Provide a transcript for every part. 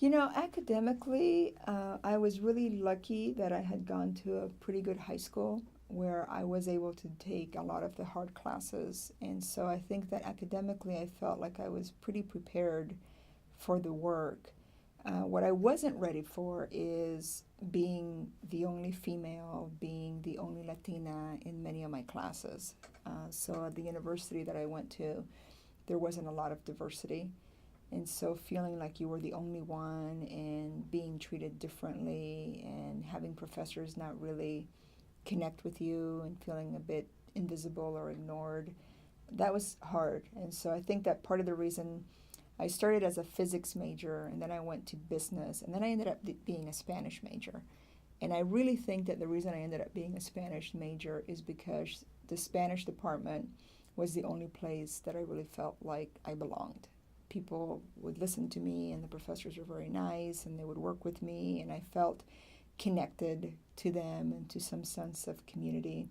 Academically, I was really lucky that I had gone to a pretty good high school where I was able to take a lot of the hard classes. And so I think that academically, I felt like I was pretty prepared for the work. What I wasn't ready for is being the only female, being the only Latina in many of my classes. So at the university that I went to, there wasn't a lot of diversity. And so feeling like you were the only one and being treated differently and having professors not really connect with you and feeling a bit invisible or ignored, that was hard. And so I think that part of the reason I started as a physics major and then I went to business and then I ended up being a Spanish major. And I really think that the reason I ended up being a Spanish major is because the Spanish department was the only place that I really felt like I belonged. People would listen to me, and the professors were very nice, and they would work with me, and I felt connected to them and to some sense of community.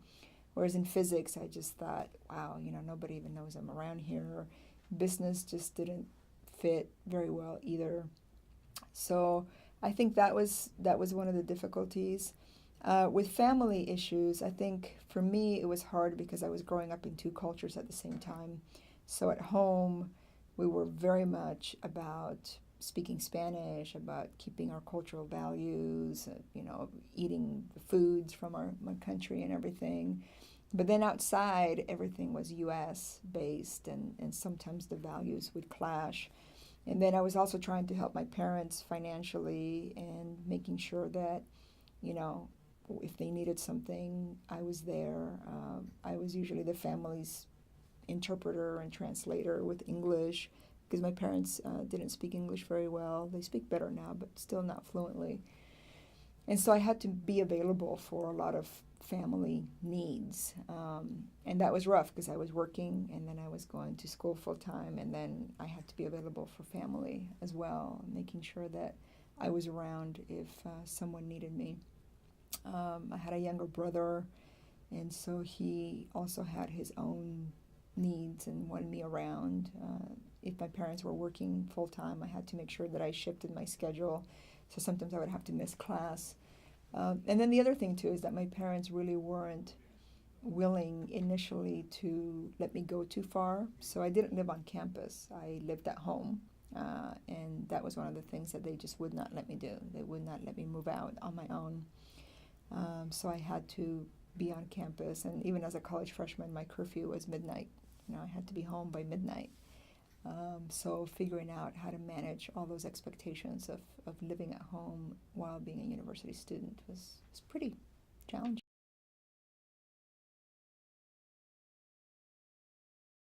Whereas in physics, I just thought, wow, nobody even knows I'm around here. Business just didn't fit very well either. So I think that was one of the difficulties. With family issues, I think for me it was hard because I was growing up in two cultures at the same time. So at home, we were very much about speaking Spanish, about keeping our cultural values, eating the foods from my country and everything. But then outside, everything was US based, and sometimes the values would clash. And then I was also trying to help my parents financially and making sure that, you know, if they needed something, I was there. I was usually the family's interpreter and translator with English because my parents didn't speak English very well. They speak better now, but still not fluently. And so I had to be available for a lot of family needs. And that was rough because I was working and then I was going to school full time, and then I had to be available for family as well, making sure that I was around if someone needed me. I had a younger brother, and so he also had his own needs and wanted me around. If my parents were working full time, I had to make sure that I shifted my schedule. So sometimes I would have to miss class. And then the other thing too is that my parents really weren't willing initially to let me go too far. So I didn't live on campus. I lived at home. And that was one of the things that they just would not let me do. They would not let me move out on my own. So I had to be on campus. And even as a college freshman, my curfew was midnight. I had to be home by midnight. So figuring out how to manage all those expectations of living at home while being a university student was pretty